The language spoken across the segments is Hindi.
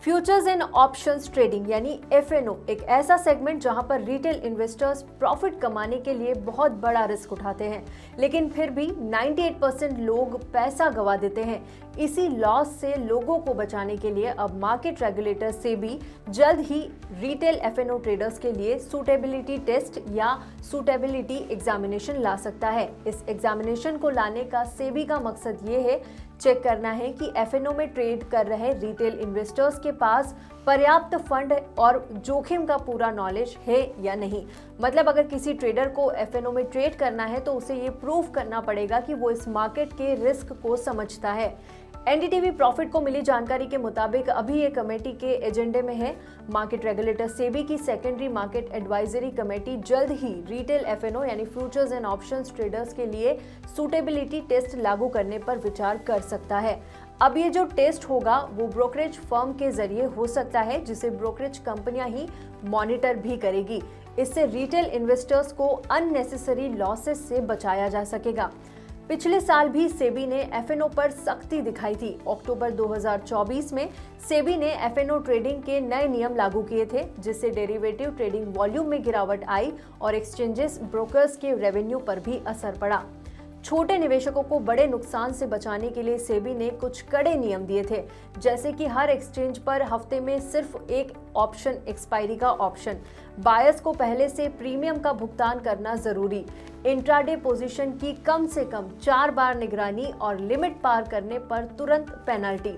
फ्यूचर्स एंड ऑप्शंस ट्रेडिंग यानी एफएनओ एक ऐसा सेगमेंट जहां पर रिटेल इन्वेस्टर्स प्रॉफिट कमाने के लिए बहुत बड़ा रिस्क उठाते हैं, लेकिन फिर भी 98% लोग पैसा गंवा देते हैं। इसी लॉस से लोगों को बचाने के लिए अब मार्केट रेगुलेटर सेबी जल्द ही रिटेल एफएनओ ट्रेडर्स के लिए सूटेबिलिटी टेस्ट या सूटेबिलिटी एग्जामिनेशन ला सकता है। इस एग्जामिनेशन को लाने का सेबी का मकसद ये है चेक करना है कि एफएनओ में ट्रेड कर रहे रिटेल इन्वेस्टर्स के पास पर्याप्त फंड और जोखिम का पूरा नॉलेज है या नहीं। मतलब अगर किसी ट्रेडर को एफएनओ में ट्रेड करना है तो उसे ये प्रूव करना पड़ेगा कि वो इस मार्केट के रिस्क को समझता है। एनडीटीवी प्रॉफिट को मिली जानकारी के मुताबिक अभी ये कमेटी के एजेंडे में है। मार्केट रेगुलेटर सेबी की सेकेंडरी मार्केट एडवाइजरी कमेटी जल्द ही रिटेल एफएनओ यानी फ्यूचर्स एंड ऑप्शंस ट्रेडर्स के लिए सूटेबिलिटी टेस्ट लागू करने पर विचार कर सकता है। अब ये जो टेस्ट होगा वो ब्रोकरेज फर्म के जरिए हो सकता है, जिसे ब्रोकरेज कंपनियां ही मॉनिटर भी करेगी। इससे रिटेल इन्वेस्टर्स को अननेसेसरी लॉसेस से बचाया जा सकेगा। पिछले साल भी सेबी ने एफएनओ पर सख्ती दिखाई थी। अक्टूबर 2024 में सेबी ने एफएनओ ट्रेडिंग के नए नियम लागू किए थे, जिससे डेरिवेटिव ट्रेडिंग वॉल्यूम में गिरावट आई और एक्सचेंजेस ब्रोकर्स के रेवेन्यू पर भी असर पड़ा। छोटे निवेशकों को बड़े नुकसान से बचाने के लिए सेबी ने कुछ कड़े नियम दिए थे, जैसे कि हर एक्सचेंज पर हफ्ते में सिर्फ एक ऑप्शन एक्सपायरी का ऑप्शन, बायर्स को पहले से प्रीमियम का भुगतान करना जरूरी, इंट्राडे पोजीशन की कम से कम 4 बार निगरानी और लिमिट पार करने पर तुरंत पेनल्टी।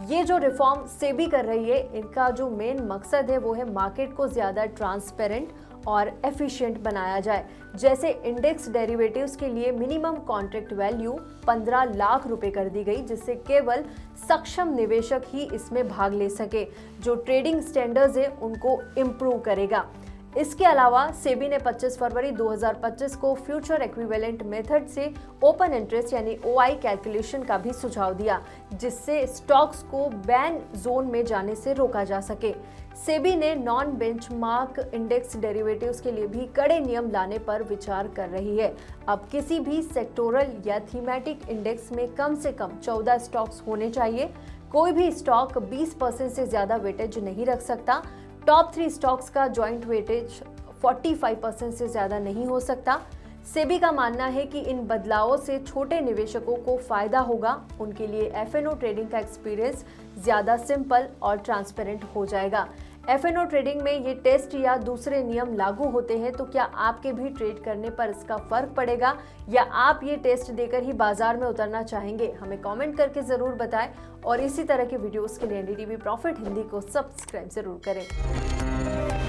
ये जो रिफॉर्म सेबी कर रही है, इनका जो मेन मकसद है वो है मार्केट को ज्यादा ट्रांसपेरेंट और एफिशिएंट बनाया जाए। जैसे इंडेक्स डेरिवेटिव्स के लिए मिनिमम कॉन्ट्रैक्ट वैल्यू 15 लाख रुपए कर दी गई, जिससे केवल सक्षम निवेशक ही इसमें भाग ले सके। जो ट्रेडिंग स्टैंडर्ड्स है उनको इम्प्रूव करेगा। इसके अलावा सेबी ने 25 फरवरी 2025 को फ्यूचर इक्विवेलेंट मेथड से ओपन इंटरेस्ट यानी ओआई कैलकुलेशन का भी सुझाव दिया, जिससे स्टॉक्स को बैन जोन में जाने से रोका जा सके। सेबी ने नॉन बेंचमार्क इंडेक्स डेरिवेटिव्स के लिए भी कड़े नियम लाने पर विचार कर रही है। अब किसी भी सेक्टोरल या थीमेटिक इंडेक्स में कम से कम 14 स्टॉक्स होने चाहिए। कोई भी स्टॉक 20% से ज्यादा वेटेज नहीं रख सकता। टॉप 3 स्टॉक्स का जॉइंट वेटेज 45% से ज्यादा नहीं हो सकता। सेबी का मानना है कि इन बदलावों से छोटे निवेशकों को फायदा होगा। उनके लिए एफएनओ ट्रेडिंग का एक्सपीरियंस ज्यादा सिंपल और ट्रांसपेरेंट हो जाएगा। एफएनओ ट्रेडिंग में ये टेस्ट या दूसरे नियम लागू होते हैं तो क्या आपके भी ट्रेड करने पर इसका फर्क पड़ेगा, या आप ये टेस्ट देकर ही बाजार में उतरना चाहेंगे? हमें कमेंट करके जरूर बताएं और इसी तरह के वीडियोस के लिए एनडीटीवी प्रॉफिट हिंदी को सब्सक्राइब जरूर करें।